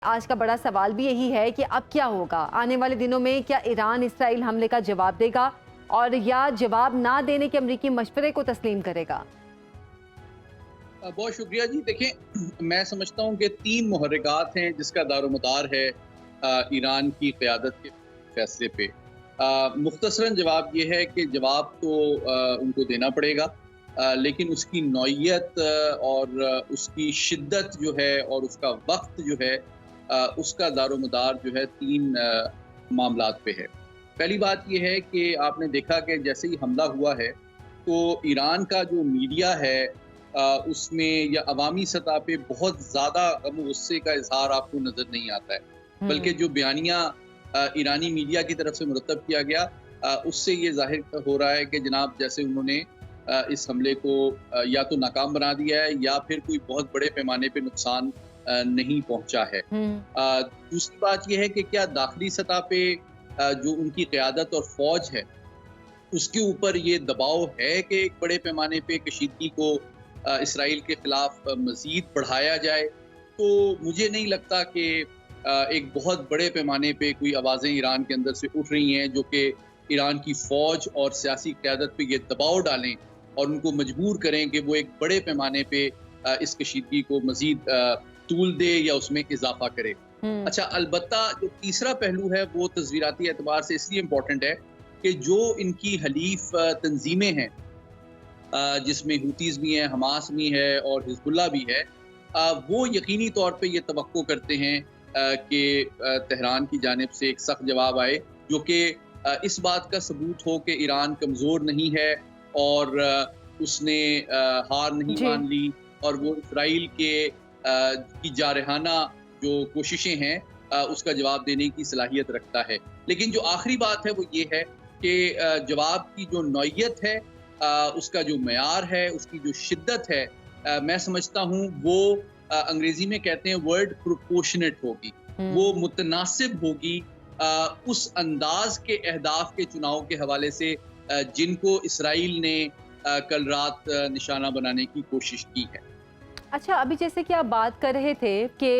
آج کا بڑا سوال بھی یہی ہے کہ اب کیا ہوگا آنے والے دنوں میں؟ کیا ایران اسرائیل حملے کا جواب دے گا اور یا جواب نہ دینے کے امریکی مشورے کو تسلیم کرے گا؟ بہت شکریہ جی. دیکھیں، میں سمجھتا ہوں کہ 3 محرکات ہیں جس کا دار و مدار ہے ایران کی قیادت کے فیصلے پہ. مختصراً جواب یہ ہے کہ جواب تو ان کو دینا پڑے گا، لیکن اس کی نوعیت اور اس کی شدت جو ہے اور اس کا وقت جو ہے، اس کا دار و مدار جو ہے 3 معاملات پہ ہے. پہلی بات یہ ہے کہ آپ نے دیکھا کہ جیسے ہی حملہ ہوا ہے تو ایران کا جو میڈیا ہے اس میں یا عوامی سطح پہ بہت زیادہ غم و غصے کا اظہار آپ کو نظر نہیں آتا ہے، بلکہ جو بیانیہ ایرانی میڈیا کی طرف سے مرتب کیا گیا اس سے یہ ظاہر ہو رہا ہے کہ جناب جیسے انہوں نے اس حملے کو یا تو ناکام بنا دیا ہے یا پھر کوئی بہت بڑے پیمانے پہ نقصان نہیں پہنچا ہے. دوسری بات یہ ہے کہ کیا داخلی سطح پہ جو ان کی قیادت اور فوج ہے اس کے اوپر یہ دباؤ ہے کہ ایک بڑے پیمانے پہ کشیدگی کو اسرائیل کے خلاف مزید بڑھایا جائے. تو مجھے نہیں لگتا کہ ایک بہت بڑے پیمانے پہ کوئی آوازیں ایران کے اندر سے اٹھ رہی ہیں جو کہ ایران کی فوج اور سیاسی قیادت پہ یہ دباؤ ڈالیں اور ان کو مجبور کریں کہ وہ ایک بڑے پیمانے پہ اس کشیدگی کو مزید طول دے یا اس میں اضافہ کرے. اچھا، البتہ جو تیسرا پہلو ہے وہ تصویراتی اعتبار سے اس لیے امپورٹنٹ ہے کہ جو ان کی حلیف تنظیمیں ہیں جس میں ہوتیز بھی ہیں، حماس بھی ہے اور حزب اللہ بھی ہے، وہ یقینی طور پہ یہ توقع کرتے ہیں کہ تہران کی جانب سے ایک سخت جواب آئے جو کہ اس بات کا ثبوت ہو کہ ایران کمزور نہیں ہے اور اس نے ہار نہیں مان لی اور وہ اسرائیل کی جارحانہ جو کوششیں ہیں اس کا جواب دینے کی صلاحیت رکھتا ہے. لیکن جو آخری بات ہے وہ یہ ہے کہ جواب کی جو نوعیت ہے، اس کا جو معیار ہے، اس کی جو شدت ہے، میں سمجھتا ہوں وہ انگریزی میں کہتے ہیں ورڈ پروپورشنٹ ہوگی، وہ متناسب ہوگی اس انداز کے اہداف کے چناؤ کے حوالے سے جن کو اسرائیل نے کل رات نشانہ بنانے کی کوشش کی ہے. اچھا، ابھی جیسے کہ آپ بات کر رہے تھے کہ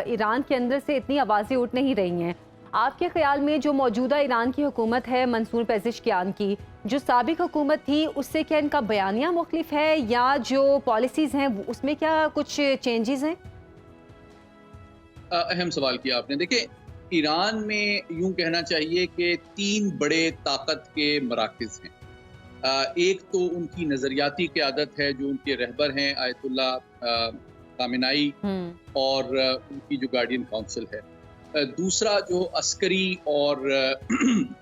ایران کے اندر سے اتنی آوازیں اٹھ نہیں رہی ہیں، آپ کے خیال میں جو موجودہ ایران کی حکومت ہے منصور پزشکیان کی، جو سابق حکومت تھی اس سے کیا ان کا بیانیہ مختلف ہے یا جو پالیسیز ہیں اس میں کیا کچھ چینجز ہیں؟ اہم سوال کیا آپ نے. دیکھیں، ایران میں یوں کہنا چاہیے کہ 3 بڑے طاقت کے مراکز ہیں. ایک تو ان کی نظریاتی قیادت ہے جو ان کے رہبر ہیں آیت اللہ خامنائی اور ان کی جو گارڈین کونسل ہے. دوسرا جو عسکری اور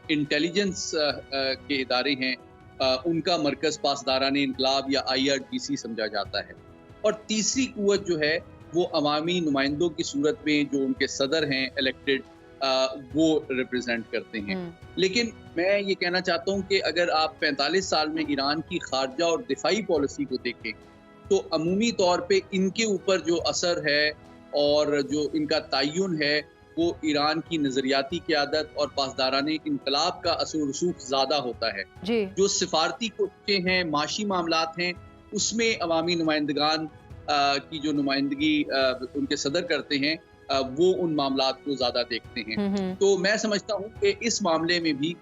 انٹیلیجنس کے ادارے ہیں ان کا مرکز پاسداران انقلاب یا IRGC سمجھا جاتا ہے. اور تیسری قوت جو ہے وہ عوامی نمائندوں کی صورت میں جو ان کے صدر ہیں الیکٹڈ، وہ ریپرزینٹ کرتے ہیں. لیکن میں یہ کہنا چاہتا ہوں کہ اگر آپ 45 سال میں ایران کی خارجہ اور دفاعی پالیسی کو دیکھیں تو عمومی طور پہ ان کے اوپر جو اثر ہے اور جو ان کا تعین ہے وہ ایران کی نظریاتی قیادت اور پاسداران انقلاب کا اثر و رسوخ زیادہ ہوتا ہے. جو سفارتی کوششیں ہیں، معاشی معاملات ہیں، اس میں عوامی نمائندگان کی جو نمائندگی ان کے صدر کرتے ہیں وہ ان معاملات کو زیادہ دیکھتے ہیں. تو میں سمجھتا ہوں کہ اس معاملے میں بھی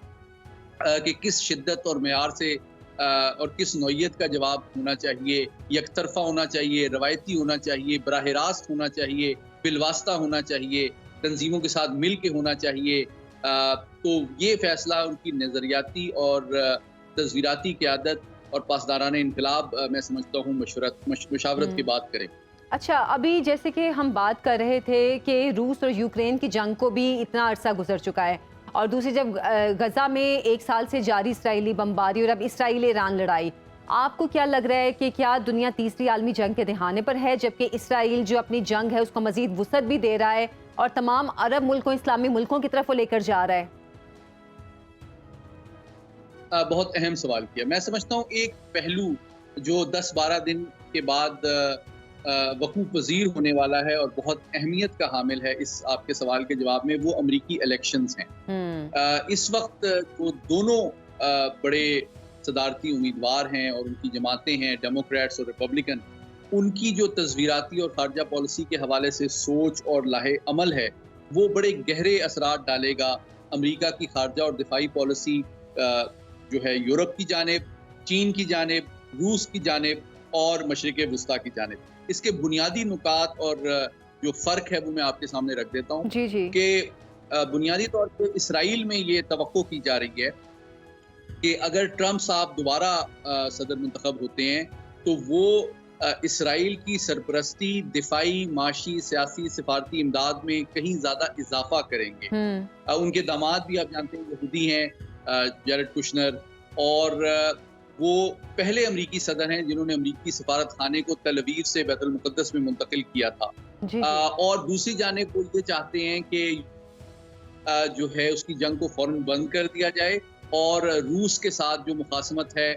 کہ کس شدت اور معیار سے اور کس نوعیت کا جواب ہونا چاہیے، یک طرفہ ہونا چاہیے، روایتی ہونا چاہیے، براہ راست ہونا چاہیے، بالواسطہ ہونا چاہیے، تنظیموں کے ساتھ مل کے ہونا چاہیے، تو یہ فیصلہ ان کی نظریاتی اور تصویراتی قیادت اور پاسداران انقلاب میں سمجھتا ہوں مشاورت کی بات کریں. اچھا، ابھی جیسے کہ ہم بات کر رہے تھے کہ روس اور یوکرین کی جنگ کو بھی اتنا عرصہ گزر چکا ہے اور دوسری جب غزہ میں 1 سال سے جاری اسرائیلی بمباری اور اب اسرائیل ایران لڑائی، آپ کو کیا لگ رہا ہے کہ کیا دنیا تیسری عالمی جنگ کے دہانے پر ہے جبکہ اسرائیل جو اپنی جنگ ہے اس کو مزید وسعت بھی دے رہا ہے اور تمام عرب ملکوں، اسلامی ملکوں کی طرف وہ لے کر جا رہا ہے؟ بہت اہم سوال کیا. میں سمجھتا ہوں ایک پہلو جو 10-12 دن کے بعد وقوع پذیر ہونے والا ہے اور بہت اہمیت کا حامل ہے اس آپ کے سوال کے جواب میں، وہ امریکی الیکشنز ہیں. اس وقت وہ دونوں بڑے صدارتی امیدوار ہیں اور ان کی جماعتیں ہیں، ڈیموکریٹس اور ریپبلکن، ان کی جو تصویراتی اور خارجہ پالیسی کے حوالے سے سوچ اور لاہے عمل ہے وہ بڑے گہرے اثرات ڈالے گا امریکہ کی خارجہ اور دفاعی پالیسی جو ہے یورپ کی جانب، چین کی جانب، روس کی جانب اور مشرق وسطیٰ کی جانب۔ اس کے بنیادی نکات اور جو فرق ہے وہ میں آپ کے سامنے رکھ دیتا ہوں جی جی کہ بنیادی طور پہ اسرائیل میں یہ توقع کی جا رہی ہے کہ اگر ٹرمپ صاحب دوبارہ صدر منتخب ہوتے ہیں تو وہ اسرائیل کی سرپرستی دفاعی، معاشی، سیاسی، سفارتی امداد میں کہیں زیادہ اضافہ کریں گے۔ ان کے داماد بھی آپ جانتے ہیں یہودی ہیں، جیرڈ کشنر، اور وہ پہلے امریکی صدر ہیں جنہوں نے امریکی سفارت خانے کو تل ابیب سے بیت المقدس میں منتقل کیا تھا۔ اور دوسری جانب وہ یہ چاہتے ہیں کہ جو ہے اس کی جنگ کو فوراً بند کر دیا جائے اور روس کے ساتھ جو مخاصمت ہے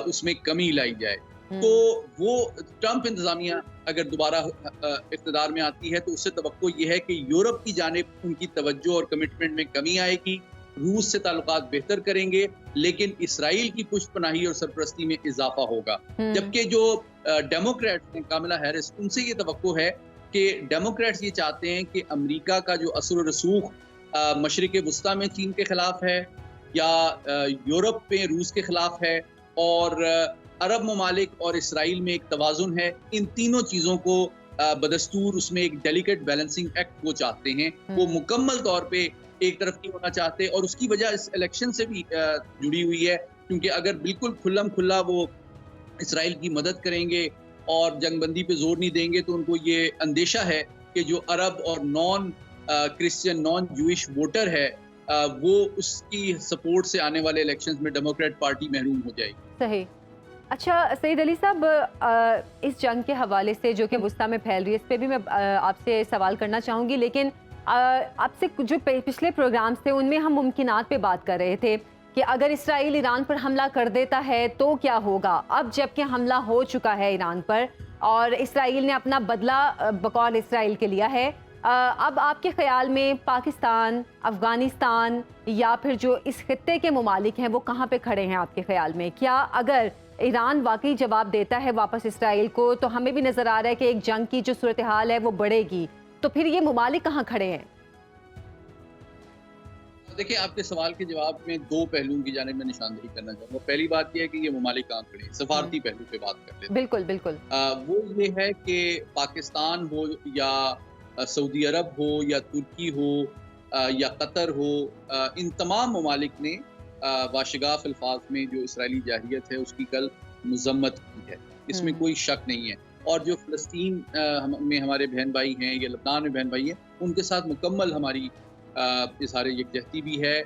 اس میں کمی لائی جائے۔ تو وہ ٹرمپ انتظامیہ اگر دوبارہ اقتدار میں آتی ہے تو اس سے توقع یہ ہے کہ یورپ کی جانب ان کی توجہ اور کمٹمنٹ میں کمی آئے گی، روس سے تعلقات بہتر کریں گے، لیکن اسرائیل کی پشت پناہی اور سرپرستی میں اضافہ ہوگا۔ جبکہ جو ڈیموکریٹس ہیں، کاملا ہیرس، ان سے یہ توقع ہے کہ ڈیموکریٹس یہ چاہتے ہیں کہ امریکہ کا جو اثر و رسوخ مشرق وسطیٰ میں چین کے خلاف ہے یا یورپ میں روس کے خلاف ہے اور عرب ممالک اور اسرائیل میں ایک توازن ہے، ان تینوں چیزوں کو بدستور اس میں ایک ڈیلیکیٹ بیلنسنگ ایکٹ وہ چاہتے ہیں، وہ مکمل طور پہ ایک طرف نہیں ہونا چاہتے، اور اس کی وجہ اس الیکشن سے بھی جڑی ہوئی ہے، کیونکہ اگر بالکل کھلم کھلا وہ اسرائیل کی مدد کریں گے اور جنگ بندی پہ زور نہیں دیں گے تو ان کو یہ اندیشہ ہے کہ جو عرب اور naan Christian, non Jewish voter ہے وہ اس کی سپورٹ سے آنے والے الیکشنز میں ڈیموکریٹ پارٹی محروم ہو جائے گی۔ صحیح۔ اچھا سعید علی صاحب، اس جنگ کے حوالے سے جو کہ وسطیٰ میں پھیل رہی ہے، اس پہ بھی میں آپ سے سوال کرنا چاہوں گی، لیکن آپ سے جو پچھلے پروگرامز تھے ان میں ہم ممکنات پہ بات کر رہے تھے کہ اگر اسرائیل ایران پر حملہ کر دیتا ہے تو کیا ہوگا۔ اب جب کہ حملہ ہو چکا ہے ایران پر اور اسرائیل نے اپنا بدلہ بقول اسرائیل کے لیا ہے، اب آپ کے خیال میں پاکستان، افغانستان یا پھر جو اس خطے کے ممالک ہیں وہ کہاں پہ کھڑے ہیں آپ کے خیال میں؟ کیا اگر ایران واقعی جواب دیتا ہے واپس اسرائیل کو تو ہمیں بھی نظر آ رہا ہے کہ ایک جنگ کی جو صورتحال ہے وہ بڑھے گی، تو پھر یہ ممالک کہاں کھڑے ہیں؟ دیکھیں، آپ کے سوال کے جواب میں دو پہلوؤں کی جانب میں نشاندہی کرنا چاہوں گا۔ پہلی بات یہ ہے کہ یہ ممالک کہاں کھڑے ہیں، سفارتی پہلو پہ بات کر لیتے ہیں۔ بالکل بالکل۔ وہ یہ ہے کہ پاکستان ہو یا سعودی عرب ہو یا ترکی ہو یا قطر ہو، ان تمام ممالک نے واشگاف الفاظ میں جو اسرائیلی جارحیت ہے اس کی کل مذمت کی ہے، اس میں کوئی شک نہیں ہے۔ اور جو فلسطین میں ہمارے بہن بھائی ہیں یا لبنان میں بہن بھائی ہیں، ان کے ساتھ مکمل ہماری اظہار یکجہتی بھی ہے